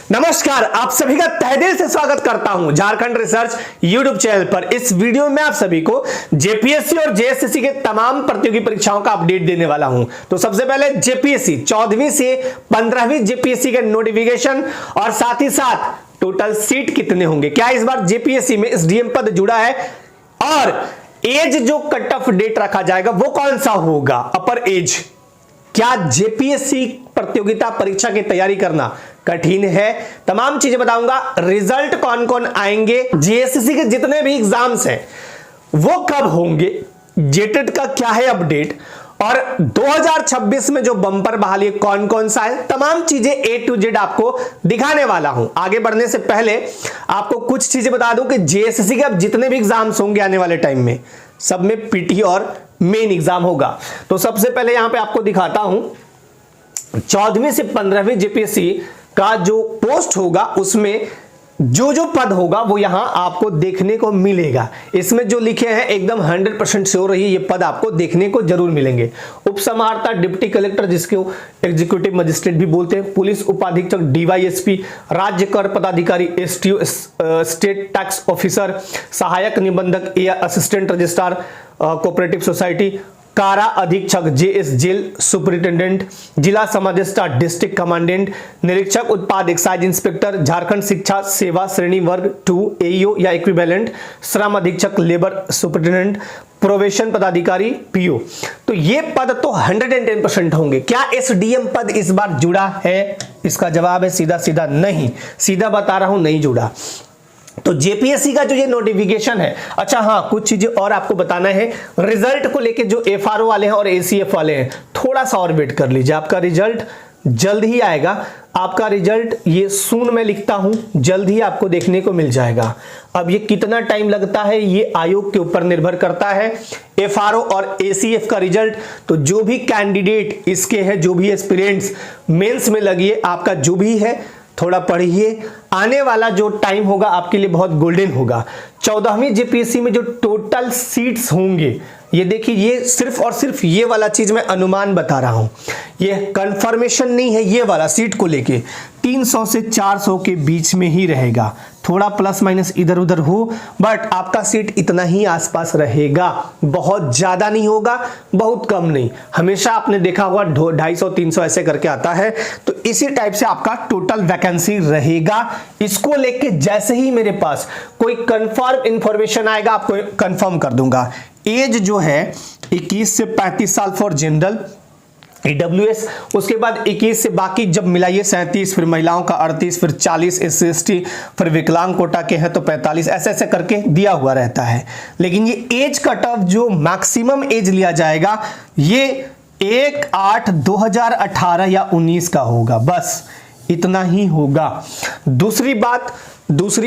नमस्कार, आप सभी का तहे दिल से स्वागत करता हूं झारखंड रिसर्च यूट्यूब चैनल पर। इस वीडियो में आप सभी को जेपीएससी और जेएसएससी के तमाम प्रतियोगी परीक्षाओं का अपडेट देने वाला हूं। तो सबसे पहले जेपीएससी 14वीं से 15वीं जेपीएससी के नोटिफिकेशन और साथ ही साथ टोटल सीट कितने होंगे, क्या इस बार जेपीएससी में एसडीएम पद जुड़ा है और एज जो कट ऑफ डेट रखा जाएगा वो कौन सा होगा, अपर एज। क्या जेपीएससी प्रतियोगिता परीक्षा की तैयारी करना कठिन है, तमाम चीजें बताऊंगा। रिजल्ट कौन कौन आएंगे, जेएसएससी के जितने भी एग्जाम्स हैं वो कब होंगे, जेटेट का क्या है अपडेट, और 2026 में जो बम्पर बहाली कौन कौन सा है, तमाम चीजें ए टू जेड आपको दिखाने वाला हूं। आगे बढ़ने से पहले आपको कुछ चीजें बता दूं कि जेएसएससी के अब जितने भी एग्जाम्स होंगे आने वाले टाइम में सब में पीटी और मेन एग्जाम होगा। तो सबसे पहले यहां पे आपको दिखाता हूं 14वीं से 15वीं जेपीएससी का जो पोस्ट होगा उसमें जो जो पद होगा वो यहां आपको देखने को मिलेगा। इसमें जो लिखे हैं एकदम 100% श्योर रहिए ये पद आपको देखने को जरूर मिलेंगे। उप समाहर्ता, डिप्टी कलेक्टर जिसको एग्जीक्यूटिव मजिस्ट्रेट भी बोलते हैं, पुलिस उपाधीक्षक, डीवाईएसपी, राज्य कर पदाधिकारी, एसटीओ स्टेट टैक्स ऑफिसर, सहायक निबंधक या असिस्टेंट रजिस्ट्रार कोऑपरेटिव सोसाइटी, कारा अधीक्षक, जेएस जेल सुपरिटेंडेंट, जिला समादेष्टा, डिस्ट्रिक्ट कमांडेंट, निरीक्षक उत्पाद, एक्साइज इंस्पेक्टर, झारखंड शिक्षा सेवा श्रेणी वर्ग 2 एईओ या इक्विवेलेंट, श्रम अधीक्षक, लेबर सुपरिटेंडेंट, प्रोबेशन पदाधिकारी, पीओ। तो ये पद तो 110% होंगे। क्या एसडीएम पद इस बार जुड़ा है? इसका जवाब है सीधा सीधा नहीं। सीधा बता रहा हूं, नहीं जुड़ा। तो जेपीएससी का जो ये नोटिफिकेशन है, अच्छा हाँ, कुछ चीजें और आपको बताना है। रिजल्ट को लेके जो एफआरओ वाले हैं और एसीएफ वाले हैं थोड़ा सा और वेट कर लीजिए, आपका रिजल्ट जल्द ही आएगा। आपका रिजल्ट ये सून में लिखता हूं, जल्द ही आपको देखने को मिल जाएगा। अब ये कितना टाइम लगता है ये आयोग के ऊपर निर्भर करता है, एफआरओ और एसीएफ का रिजल्ट। तो जो भी कैंडिडेट इसके हैं, जो भी एस्पिरेंट्स मेंस में लगिए, आपका जो भी है थोड़ा पढ़िए, आने वाला जो टाइम होगा आपके लिए बहुत गोल्डन होगा। 14वीं जेपीएससी में जो टोटल सीट्स होंगे, ये देखिए, ये सिर्फ और सिर्फ ये वाला चीज मैं अनुमान बता रहा हूं, ये कंफर्मेशन नहीं है। ये वाला सीट को लेके 300 से 400 के बीच में ही रहेगा, थोड़ा प्लस माइनस इधर उधर हो, बट आपका सीट इतना ही आसपास रहेगा, बहुत ज्यादा नहीं होगा, बहुत कम नहीं। हमेशा आपने देखा होगा 250-300 ऐसे करके आता है, तो इसी टाइप से आपका टोटल वैकेंसी रहेगा। इसको लेके जैसे ही मेरे पास कोई कंफर्म इंफॉर्मेशन आएगा आपको कंफर्म कर दूंगा। एज जो है 21 से 35 साल फॉर जनरल ईडब्ल्यूएस, उसके बाद 21 से बाकी जब मिलाइए 37, फिर महिलाओं का 38, फिर 40 एससी एसटी, फिर विकलांग कोटा के हैं तो 45, ऐसे ऐसे करके दिया हुआ रहता है। लेकिन ये एज कट ऑफ जो मैक्सिमम एज लिया जाएगा ये 1/8/2018 या 19 का होगा, बस इतना ही होगा। दूसरी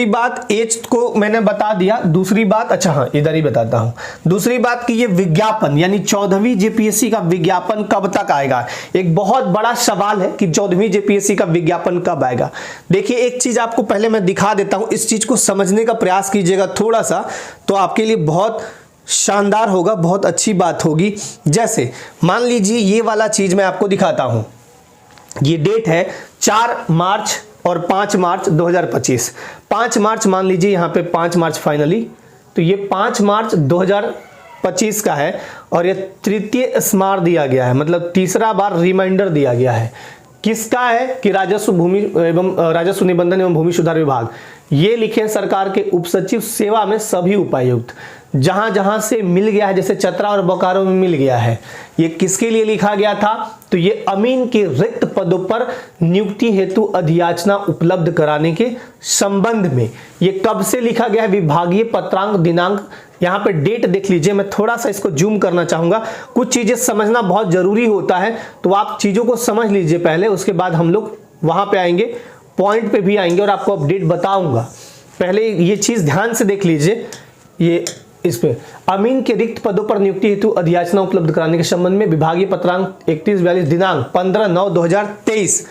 बात एज को मैंने बता दिया। दूसरी बात, अच्छा हाँ, इधर ही बताता हूं। दूसरी बात कि ये विज्ञापन यानी 14वीं जेपीएससी का विज्ञापन कब तक आएगा, एक बहुत बड़ा सवाल है कि 14वीं जेपीएससी का विज्ञापन कब आएगा। देखिए, एक चीज आपको पहले मैं दिखा देता हूं, इस चीज को समझने का प्रयास कीजिएगा थोड़ा सा, तो आपके लिए बहुत शानदार होगा, बहुत अच्छी बात होगी। जैसे मान लीजिए ये वाला चीज मैं आपको दिखाता हूं, ये डेट है 4 मार्च और 5 मार्च 2025। 5 मार्च मान लीजिए, यहाँ पे 5 मार्च फाइनली, तो ये 5 मार्च 2025 का है और ये तृतीय स्मार दिया गया है, मतलब तीसरा बार रिमाइंडर दिया गया है। किसका है कि राजस्व राजस्व निबंधन एवं भूमि सुधार विभाग, ये लिखे हैं सरकार के उप सचिव सेवा में सभी उपायुक्त, जहां जहां से मिल गया है, जैसे चतरा और बोकारो में मिल गया है। ये किसके लिए लिखा गया था, तो ये अमीन के रिक्त पदों पर नियुक्ति हेतु अधियाचना उपलब्ध कराने के संबंध में। ये कब से लिखा गया है, विभागीय पत्रांक दिनांक, यहाँ पे डेट देख लीजिए। मैं थोड़ा सा इसको जूम करना चाहूंगा, कुछ चीजें समझना बहुत जरूरी होता है, तो आप चीजों को समझ लीजिए पहले, उसके बाद हम लोग वहां पे आएंगे, पॉइंट पे भी आएंगे और आपको अपडेट बताऊंगा। पहले ये चीज ध्यान से देख लीजिए, ये इस पे अमीन के रिक्त पदों पर नियुक्ति हेतु अधियाचना उपलब्ध कराने के संबंध में विभागीय पत्रांक 3142 दिनांक 15/9/2023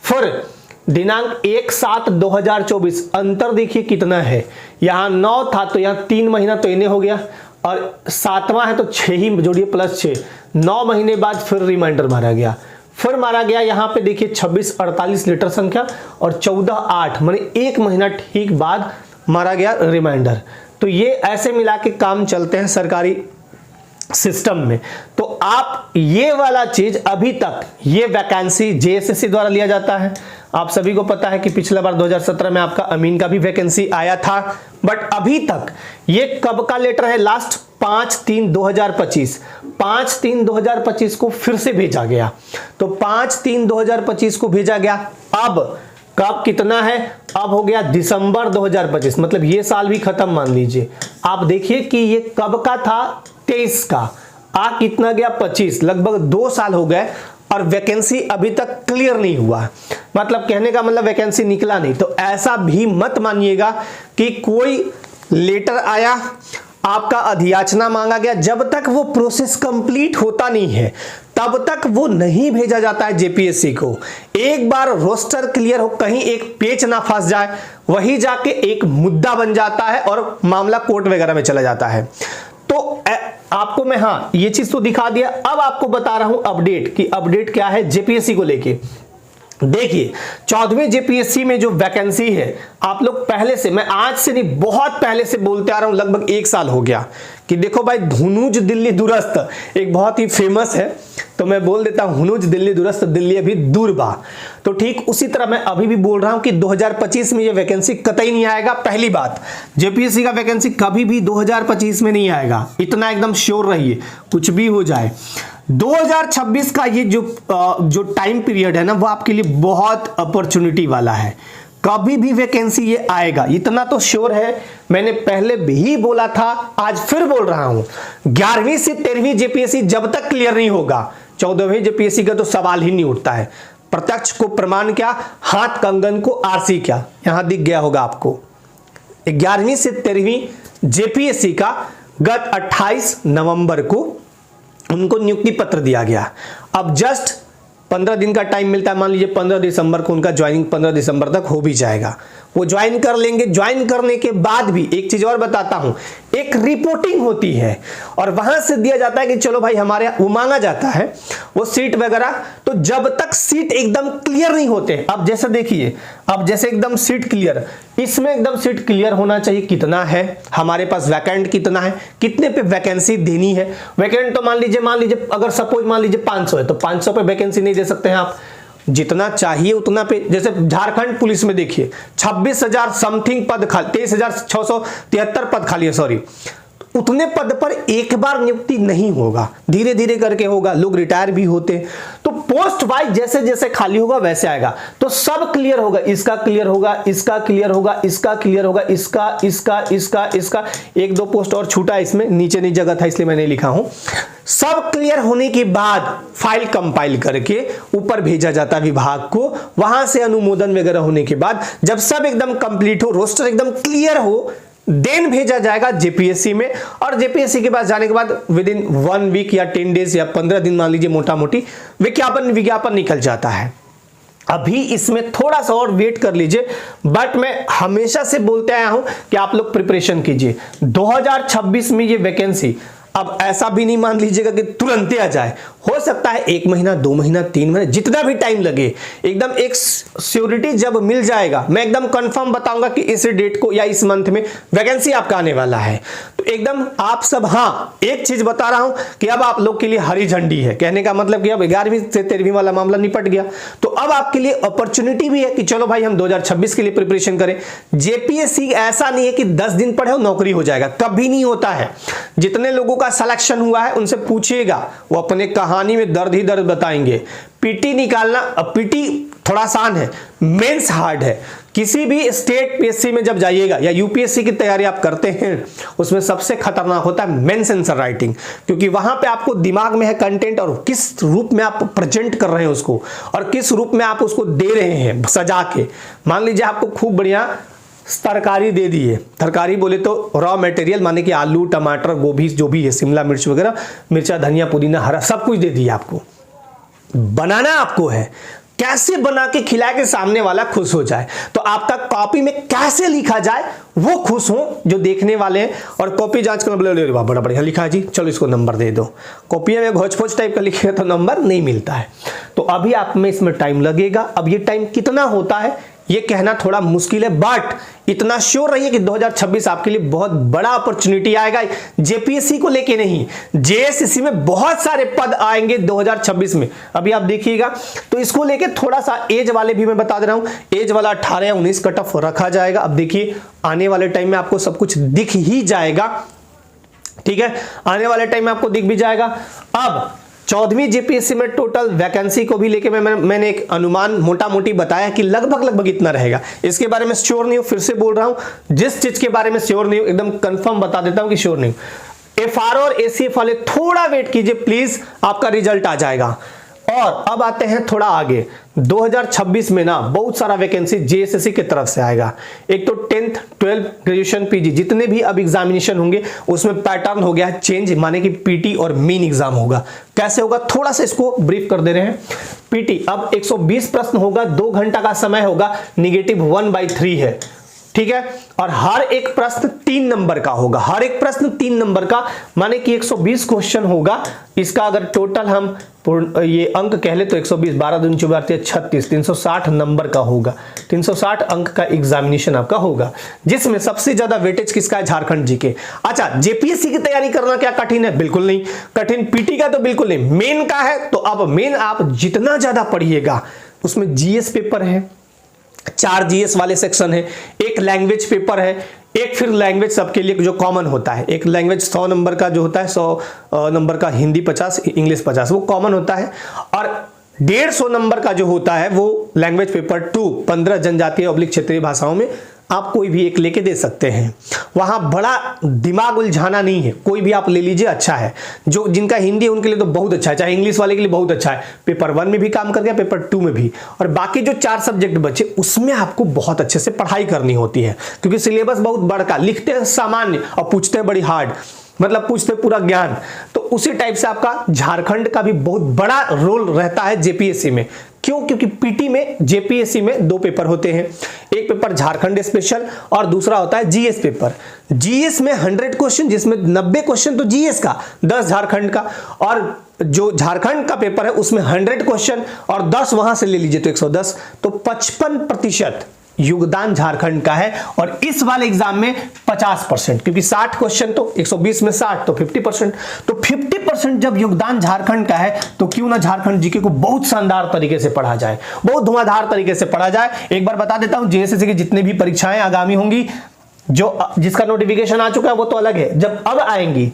फिर दिनांक 1/7/2024। अंतर देखिए कितना है, यहाँ 9 था तो यहाँ 3 महीना तो इन्हें हो गया, और 7वां है तो 6 ही जोड़िए प्लस 6, 9 महीने बाद फिर रिमाइंडर मारा गया। फिर मारा गया यहाँ पे देखिए 2648 लीटर संख्या और 14/8 माने 1 महीना ठीक बाद मारा गया रिमाइंडर। तो ये ऐसे मिला के काम चलते हैं सरकारी सिस्टम में। तो आप ये वाला चीज अभी तक ये वैकेंसी जेएसएससी द्वारा लिया जाता है। आप सभी को पता है कि पिछला बार 2017 में आपका अमीन का भी वैकेंसी आया था, बट अभी तक ये कब का लेटर है, लास्ट 5/3/2025, 5/3/2025 को फिर से भेजा गया। तो 5/3/2025 को भेजा गया। अब कब कितना है, अब हो गया दिसंबर 2025, मतलब ये साल भी खत्म मान लीजिए। आप देखिए कि ये कब का था, 23 का, आ कितना गया 25, लगभग 2 साल हो गए और वैकेंसी अभी तक क्लियर नहीं हुआ। मतलब कहने का मतलब वैकेंसी निकला नहीं। तो ऐसा भी मत मानिएगा कि कोई लेटर आया, आपका अधियाचना मांगा गया, जब तक वो प्रोसेस कंप्लीट होता नहीं है तब तक वो नहीं भेजा जाता है जेपीएससी को। एक बार रोस्टर क्लियर हो, कहीं एक पेच ना फंस जाए, वही जाके एक मुद्दा बन जाता है और मामला कोर्ट वगैरह में चला जाता है। तो आपको मैं ये चीज तो दिखा दिया। अब आपको बता रहा हूं अपडेट कि अपडेट क्या है जेपीएससी को लेके। देखिए 14वें जेपीएससी में जो वैकेंसी है, आप लोग पहले से, मैं आज से नहीं बहुत पहले से बोलते आ रहा हूं, लगभग 1 साल हो गया कि देखो भाई धुनुज दिल्ली दुरस्त एक बहुत ही फेमस है, तो मैं बोल देता हूं हुनुज दिल्ली दुरस्त, दिल्ली अभी दूर बा। तो ठीक उसी तरह मैं अभी भी बोल रहा हूं कि 2025 में ये वैकेंसी कतई नहीं आएगा। पहली बात, जेपीएससी का वैकेंसी कभी भी 2025 में नहीं आएगा, इतना एकदम श्योर रहिए, कुछ भी हो जाए। 2026 का ये जो टाइम पीरियड है ना, वो आपके लिए बहुत अपॉर्चुनिटी वाला है। कभी भी वैकेंसी ये आएगा, इतना तो श्योर है। मैंने पहले भी बोला था, आज फिर बोल रहा हूं, 11वीं से 13वीं जेपीएससी जब तक क्लियर नहीं होगा, 14वीं जेपीएससी का तो सवाल ही नहीं उठता है। प्रत्यक्ष को प्रमाण क्या, हाथ कंगन को आरसी क्या, यहां दिख गया होगा आपको। 11वीं से 13वीं जेपीएससी का गत 28 नवंबर को उनको नियुक्ति पत्र दिया गया। अब जस्ट 15 दिन का टाइम मिलता है, मान लीजिए 15 दिसंबर को उनका ज्वाइनिंग 15 दिसंबर तक हो भी जाएगा, वो ज्वाइन कर लेंगे। ज्वाइन करने के बाद भी एक चीज और बताता हूं, एक रिपोर्टिंग होती है और वहां से दिया जाता है कि चलो भाई हमारे वो मांगा जाता है वो सीट वगैरह। तो जब तक सीट एकदम क्लियर नहीं होते, अब जैसे देखिए, अब जैसे एकदम सीट क्लियर, इसमें एकदम सीट क्लियर होना चाहिए, कितना है हमारे पास वैकेंट, कितना है, कितने पे वैकेंसी देनी है। वैकेंट तो मान लीजिए अगर सपोज मान लीजिए 500 है, तो 500 पे वैकेंसी नहीं दे सकते हैं आप, जितना चाहिए उतना पे। जैसे झारखंड पुलिस में देखिए 26,000 समथिंग पद खाली, 23,673 पद खाली है, सॉरी, उतने पद पर एक बार नियुक्ति नहीं होगा, धीरे धीरे करके होगा, लोग रिटायर भी होते। तो पोस्ट वाइज जैसे जैसे खाली होगा वैसे आएगा। तो सब क्लियर होगा, इसका क्लियर होगा, इसका क्लियर होगा, इसका क्लियर होगा, इसका इसका इसका इसका, 1-2 पोस्ट और छूटा, इसमें नीचे नहीं जगह था इसलिए मैंने लिखा हूं। सब क्लियर होने के बाद फाइल कंपाइल करके ऊपर भेजा जाता विभाग को, वहां से अनुमोदन वगैरह होने के बाद जब सब एकदम कंप्लीट हो, रोस्टर एकदम क्लियर हो, देन भेजा जाएगा जेपीएससी में। और जेपीएससी के पास जाने के बाद विद इन 1 वीक या 10 डेज या 15 दिन मान लीजिए मोटा मोटी विज्ञापन निकल जाता है। अभी इसमें थोड़ा सा और वेट कर लीजिए, बट मैं हमेशा से बोलते आया हूं कि आप लोग प्रिपरेशन कीजिए। 2026 में ये वैकेंसी, अब ऐसा भी नहीं मान लीजिएगा कि तुरंत आ जाए, हो सकता है 1 महीना 2 महीना 3 महीने, जितना भी टाइम लगे, एकदम एक श्योरिटी जब मिल जाएगा, मैं एकदम कंफर्म बताऊंगा कि इस डेट को या इस मंथ में वैकेंसी आपका आने वाला है, तो एकदम आप सब, एक चीज बता रहा हूं कि अब आप लोग के लिए हरी झंडी है। कहने का मतलब कि अब 11वीं से 13वीं वाला मामला निपट गया, तो अब आपके लिए अपॉर्चुनिटी भी है कि चलो भाई हम 2026 के लिए प्रिपरेशन करें। जेपीएससी ऐसा नहीं है कि 10 दिन पढ़े नौकरी हो जाएगा, कभी नहीं होता है। जितने लोगों का सिलेक्शन हुआ है उनसे पूछिएगा, वो अपने कहानी में दर्द ही दर्द बताएंगे। पीटी निकालना, अब पीटी थोड़ा आसान है, मेंस हार्ड है। किसी भी स्टेट पीएससी में जब जाइएगा या यूपीएससी की तैयारी आप करते हैं, उसमें सबसे खतरनाक होता है मेंस आंसर राइटिंग, क्योंकि वहां पे आपको दिमाग में है कंटेंट और किस रूप में आप प्रेजेंट कर रहे हैं उसको, और किस रूप में आप उसको दे रहे हैं सजा के। मान लीजिए आपको खूब बढ़िया तरकारी दे दी है, तरकारी बोले तो रॉ मटेरियल माने कि आलू टमाटर गोभी जो भी है, शिमला मिर्च वगैरह, मिर्चा धनिया पुदीना हरा सब कुछ दे दिया आपको, बनाना आपको है। कैसे बना के खिला के सामने वाला खुश हो जाए। तो आपका कॉपी में कैसे लिखा जाए वो खुश हो जो देखने वाले हैं। और कॉपी जांच करना बोले बड़ा बढ़िया लिखा है जी, चलो इसको नंबर दे दो। कॉपी में घोच पोच टाइप का लिखे तो नंबर नहीं मिलता है। तो अभी आप में इसमें टाइम लगेगा। अब ये टाइम कितना होता है ये कहना थोड़ा मुश्किल है, बट इतना श्योर रहिए कि 2026 आपके लिए बहुत बड़ा अपॉर्चुनिटी आएगा। जेपीएससी को लेके नहीं, जेएसएससी में बहुत सारे पद आएंगे 2026 में। अभी आप देखिएगा। तो इसको लेके थोड़ा सा एज वाले भी मैं बता दे रहा हूं, एज वाला 18 या 19 कट ऑफ रखा जाएगा। अब देखिए आने वाले टाइम में आपको सब कुछ दिख ही जाएगा, ठीक है, आने वाले टाइम में आपको दिख भी जाएगा। अब 14वीं जेपीएससी में टोटल वैकेंसी को भी लेके मैंने एक अनुमान मोटा मोटी बताया कि लगभग इतना रहेगा। इसके बारे में श्योर नहीं हूं, फिर से बोल रहा हूं, जिस चीज के बारे में श्योर नहीं हूं एकदम कंफर्म बता देता हूं कि श्योर नहीं हूं। एफआरओ और एसीएफ वाले थोड़ा वेट कीजिए प्लीज, आपका रिजल्ट आ जाएगा। और अब आते हैं थोड़ा आगे, 2026 में ना बहुत सारा वैकेंसी जेएसएससी की तरफ से आएगा। एक तो 10th 12th ग्रेजुएशन पीजी जितने भी अब एग्जामिनेशन होंगे उसमें पैटर्न हो गया है चेंज, माने कि पीटी और मेन एग्जाम होगा। कैसे होगा थोड़ा सा इसको ब्रीफ कर दे रहे हैं। पीटी अब 120 प्रश्न होगा, 2 घंटा का समय होगा, -1/3 है, ठीक है। और हर एक प्रश्न 3 नंबर का होगा, हर एक प्रश्न 3 नंबर का, माने कि 120 क्वेश्चन होगा। इसका अगर टोटल हम ये अंक कह ले तो 120 12 दूनी 24 36 360 नंबर का होगा। 360 अंक का एग्जामिनेशन आपका होगा, जिसमें सबसे ज्यादा वेटेज किसका है? झारखंड जी के। अच्छा, जेपीएससी की तैयारी करना क्या कठिन है? बिल्कुल नहीं कठिन। पीटी का तो बिल्कुल नहीं, मेन का है। तो अब मेन आप जितना ज्यादा पढ़िएगा, उसमें जीएस पेपर है, 4 जीएस वाले सेक्शन है, एक लैंग्वेज पेपर है, एक फिर लैंग्वेज सबके लिए जो कॉमन होता है, एक लैंग्वेज 100 नंबर का जो होता है, 100 नंबर का, हिंदी 50 इंग्लिश 50, वो कॉमन होता है। और 150 नंबर का जो होता है वो लैंग्वेज पेपर 2, 15 जनजातीय और क्षेत्रीय भाषाओं में आप कोई भी एक लेके दे सकते हैं। वहां बड़ा दिमाग उलझाना नहीं है, कोई भी आप ले लीजिए, अच्छा है। जो जिनका हिंदी है उनके लिए तो बहुत अच्छा है, चाहे इंग्लिश वाले के लिए बहुत अच्छा है। पेपर 1 में भी काम कर गया, पेपर 2 में भी। और बाकी जो 4 सब्जेक्ट बचे उसमें आपको बहुत अच्छे से पढ़ाई करनी होती है, क्योंकि सिलेबस बहुत बड़ा, लिखते हैं सामान्य और पूछते हैं बड़ी हार्ड, मतलब पूछते पूरा ज्ञान। तो उसी टाइप से आपका झारखंड का भी बहुत बड़ा रोल रहता है जेपीएससी में। क्यों? क्योंकि पीटी में, जेपीएससी में 2 पेपर होते हैं, एक पेपर झारखंड स्पेशल और दूसरा होता है जीएस पेपर। जीएस में 100 क्वेश्चन, जिसमें 90 क्वेश्चन तो जीएस का, 10 झारखंड का। और जो झारखंड का पेपर है उसमें 100 क्वेश्चन और 10 वहां से ले लीजिए तो 110, तो 55% योगदान झारखंड का है। और इस वाले एग्जाम में 50%, क्योंकि 60 क्वेश्चन तो 120 में 60 तो 50%, तो 50% जब योगदान झारखंड का है तो क्यों ना झारखंड जीके को बहुत शानदार तरीके से पढ़ा जाए, बहुत धुआंधार तरीके से पढ़ा जाए। एक बार बता देता हूं, जेएसएससी की जितनी भी परीक्षाएं आगामी होंगी, जो जिसका नोटिफिकेशन आ चुका है वो तो अलग है, जब अब आएंगी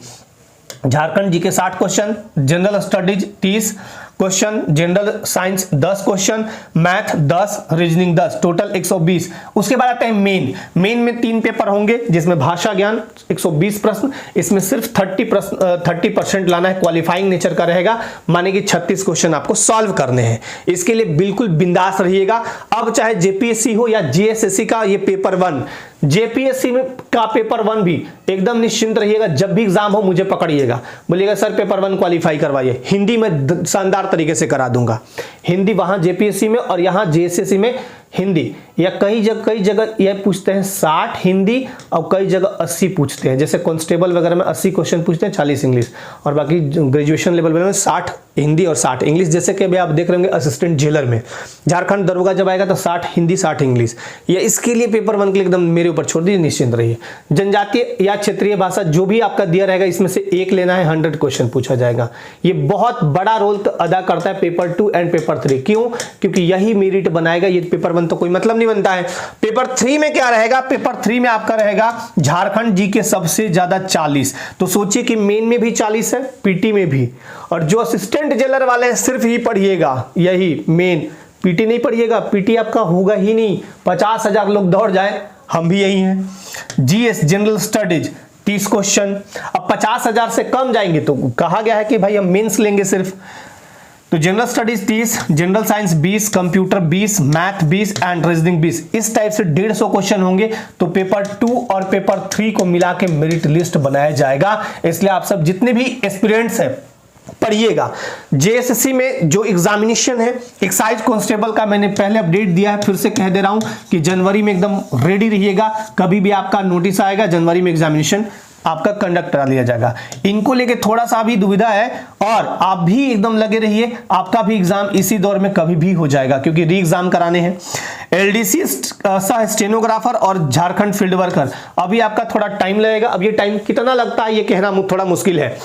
झारखंड जी के 60 question, general studies 30 question, general science 10 question, math 10, reasoning 10, total 120। उसके बाद आता है मेन। मेन में 3 पेपर होंगे, जिसमें भाषा ज्ञान 120 प्रश्न, इसमें सिर्फ 30% लाना है, क्वालिफाइंग नेचर का रहेगा, माने कि 36 क्वेश्चन आपको सॉल्व करने हैं। इसके लिए बिल्कुल बिंदास रहिएगा। अब चाहे जेपीएससी हो या जेएसएससी का ये पेपर 1, जेपीएससी में का पेपर 1 भी एकदम निश्चिंत रहिएगा। जब भी एग्जाम हो मुझे पकड़िएगा, बोलिएगा सर पेपर 1 क्वालिफाई करवाइए, हिंदी में शानदार तरीके से करा दूंगा। हिंदी वहां जेपीएससी में और यहां जेएसएससी में हिंदी, या कई जगह यह पूछते हैं 60 हिंदी और कई जगह 80 पूछते हैं। जैसे कांस्टेबल वगैरह में 80 क्वेश्चन पूछते हैं, 40 इंग्लिश, और बाकी ग्रेजुएशन लेवल में 60 हिंदी और 60 इंग्लिश। जैसे कि अभी आप देख रहे होंगे असिस्टेंट जेलर में, झारखंड दरोगा जब आएगा तो 60 हिंदी 60 इंग्लिश। या इसके लिए पेपर 1 के लिए एकदम मेरे ऊपर छोड़ दीजिए, निश्चिंत रहिए। जनजातीय या क्षेत्रीय भाषा जो भी आपका दिया रहेगा, इसमें से एक लेना है, 100 क्वेश्चन पूछा जाएगा। ये बहुत बड़ा रोल अदा करता है पेपर 2 एंड पेपर 3। क्यों? क्योंकि यही मेरिट बनाएगा। ये पेपर 1 तो कोई मतलब नहीं बनता है। पेपर 3 में क्या रहेगा? पेपर 3 में आपका रहेगा झारखंड जी के सबसे ज्यादा 40। तो सोचिए कि मेन में भी 40 है, पीटी में भी। और जो असिस्टेंट जेलर वाले हैं सिर्फ ही पढ़िएगा, यही मेन, पीटी नहीं पढ़िएगा, पीटी आपका होगा ही नहीं। 50,000 लोग दौड़ जाए, हम भी यही हैं। GS general studies 30 question. अब 50,000 से कम जाएंगे तो कहा गया है कि भाई हम मेंस लेंगे सिर्फ। तो general studies 30, general science 20, computer 20, math 20 and reasoning 20। इस टाइप से 150 क्वेश्चन होंगे। तो पेपर 2 और पेपर 3 को मिला के मेरिट लिस्ट बनाया जाएगा। इसलिए आप सब जितने भी एस्पिरेंट्स हैं पढ़िएगा। जेएसएससी में जो एग्जामिनेशन है एक्साइज कांस्टेबल का मैंने पहले अपडेट दिया है, फिर से कह दे रहा हूं कि जनवरी में एकदम रेडी रहिएगा। कभी भी आपका नोटिस आएगा, जनवरी में एग्जामिनेशन आपका कंडक्ट करा लिया जाएगा। इनको लेके थोड़ा सा भी दुविधा है और आप भी एकदम लगे रहिए, आपका भी एग्जाम इसी दौर में कभी भी हो जाएगा क्योंकि री एग्जाम कराने हैं। एलडीसी सह स्टेनोग्राफर और झारखंड फील्ड वर्कर, अभी आपका थोड़ा टाइम लगेगा। अब ये टाइम कितना लगता है ये कहना थोड़ा मुश्किल है,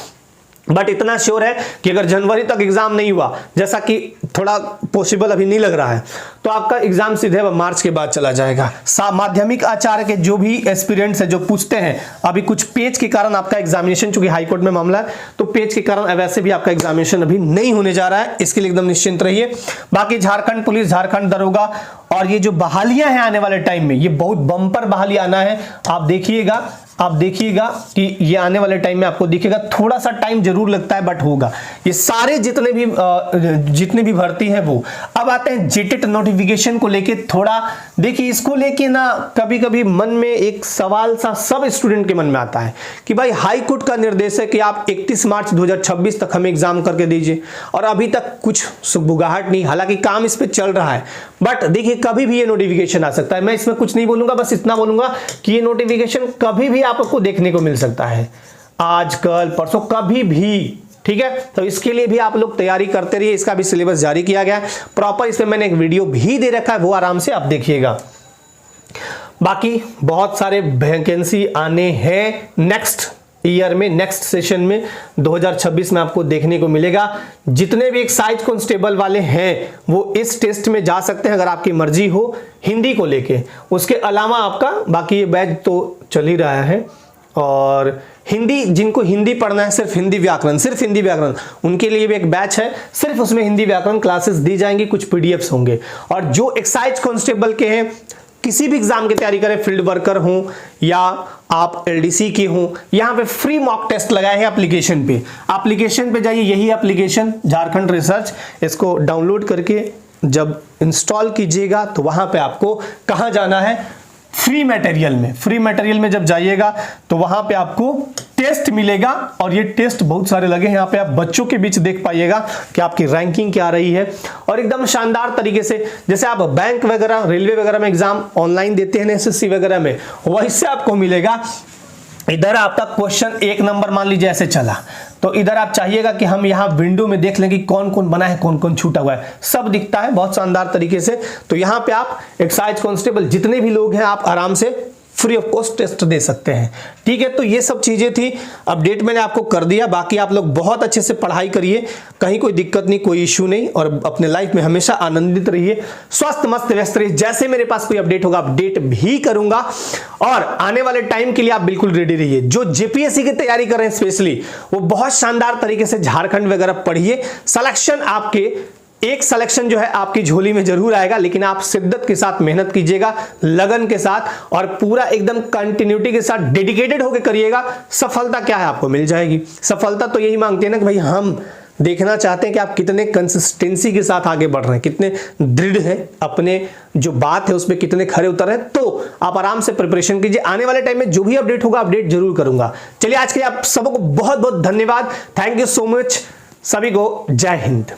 बट इतना श्योर है कि अगर जनवरी तक एग्जाम नहीं हुआ, जैसा कि थोड़ा पॉसिबल अभी नहीं लग रहा है, तो आपका एग्जाम सीधे मार्च के बाद चला जाएगा। माध्यमिक आचार्य के जो भी एस्पिरेंट्स है जो पूछते हैं, अभी कुछ पेज के कारण आपका एग्जामिनेशन, चूंकि हाईकोर्ट में मामला है तो पेज के कारण वैसे भी आपका एग्जामिनेशन अभी नहीं होने जा रहा है, इसके लिए एकदम निश्चिंत रहिए। बाकी झारखंड पुलिस, झारखंड दरोगा और ये जो बहालियां हैं आने वाले टाइम में, ये बहुत बम्पर बहाली आना है। आप देखिएगा कि ये आने वाले टाइम में आपको दिखेगा, थोड़ा सा टाइम जरूर लगता है बट होगा। ये सारे जितने भी भर्ती है वो। अब आते हैं जेटेट नोटिफिकेशन को लेके, थोड़ा देखिए इसको लेके ना कभी कभी मन में एक सवाल सा सब स्टूडेंट के मन में आता है कि भाई हाई कोर्ट का निर्देश है कि आप 31 मार्च 2026 तक हमें एग्जाम करके दीजिए और अभी तक कुछ सुगबुगाहट नहीं, हालांकि काम इस पे चल रहा है, बट देखिए कभी भी ये नोटिफिकेशन आ सकता है। मैं इसमें कुछ नहीं बोलूंगा, बस इतना बोलूंगा कि ये नोटिफिकेशन कभी भी आपको देखने को मिल सकता है, आज कल परसों कभी भी, ठीक है। तो इसके लिए भी आप लोग तैयारी करते रहिए, इसका भी सिलेबस जारी किया गया है प्रॉपर, इसमें मैंने एक वीडियो भी दे रखा है, वो आराम से आप देखिएगा। बाकी बहुत सारे वैकेंसी आने हैं नेक्स्ट ईयर में, नेक्स्ट सेशन में 2026 में आपको देखने को मिलेगा। जितने भी एक्साइज कांस्टेबल वाले हैं वो इस टेस्ट में जा सकते हैं अगर आपकी मर्जी हो, हिंदी को लेके। उसके अलावा आपका बाकी ये बैच तो चल ही रहा है, और हिंदी, जिनको हिंदी पढ़ना है, सिर्फ हिंदी व्याकरण, उनके लिए भी एक बैच है, सिर्फ उसमें हिंदी व्याकरण क्लासेस दी जाएंगी, कुछ पीडीएफ्स होंगे। और जो एक्साइज कांस्टेबल के हैं, किसी भी एग्जाम की तैयारी करें, फील्ड वर्कर हो या आप एलडीसी के हो, यहां पे फ्री मॉक टेस्ट लगाए हैं एप्लीकेशन पे जाइए, यही एप्लीकेशन झारखंड रिसर्च, इसको डाउनलोड करके जब इंस्टॉल कीजिएगा तो वहां पे आपको कहां जाना है, फ्री मटेरियल में जब जाइएगा तो वहां पे आपको टेस्ट मिलेगा, और ये टेस्ट बहुत सारे लगे हैं। यहाँ पे आप बच्चों के बीच देख पाइएगा कि आपकी रैंकिंग क्या रही है, और एकदम शानदार तरीके से, जैसे आप बैंक वगैरह, रेलवे वगैरह में एग्जाम ऑनलाइन देते हैं एसएससी वगैरह में, वैसे आपको मिलेगा। इधर आपका क्वेश्चन 1 नंबर मान लीजिए ऐसे चला, तो इधर आप चाहिएगा कि हम यहाँ विंडो में देख लें कि कौन कौन बना है, कौन कौन छूटा हुआ है, सब दिखता है बहुत शानदार तरीके से। तो यहाँ पे आप एक्साइज कांस्टेबल जितने भी लोग हैं आप आराम से फ्री ऑफ कॉस्ट टेस्ट दे सकते हैं, ठीक है। तो ये सब चीजें थी, अपडेट मैंने आपको कर दिया। बाकी आप लोग बहुत अच्छे से पढ़ाई करिए, कहीं कोई दिक्कत नहीं, कोई इश्यू नहीं, और अपने लाइफ में हमेशा आनंदित रहिए, स्वस्थ मस्त व्यस्त रहिए। जैसे मेरे पास कोई अपडेट होगा अपडेट भी करूंगा, और आने वाले टाइम के लिए आप बिल्कुल रेडी रहिए। जो जेपीएससी की तैयारी कर रहे हैं स्पेशली, वो बहुत शानदार तरीके से झारखंड वगैरह पढ़िए। सिलेक्शन आपके, एक सिलेक्शन जो है आपकी झोली में जरूर आएगा, लेकिन आप शिद्दत के साथ मेहनत कीजिएगा, लगन के साथ, और पूरा एकदम कंटिन्यूटी के साथ डेडिकेटेड होकर करिएगा। सफलता क्या है, आपको मिल जाएगी। सफलता तो यही मांगते हैं ना कि भाई हम देखना चाहते हैं कि आप कितने कंसिस्टेंसी के साथ आगे बढ़ रहे हैं, कितने दृढ़ हैं, अपने जो बात है उसमें कितने खरे उतर रहे हैं। तो आप आराम से प्रिपरेशन कीजिए, आने वाले टाइम में जो भी अपडेट होगा अपडेट जरूर करूंगा। चलिए आज के आप सबको बहुत बहुत धन्यवाद, थैंक यू सो मच, सभी को जय हिंद।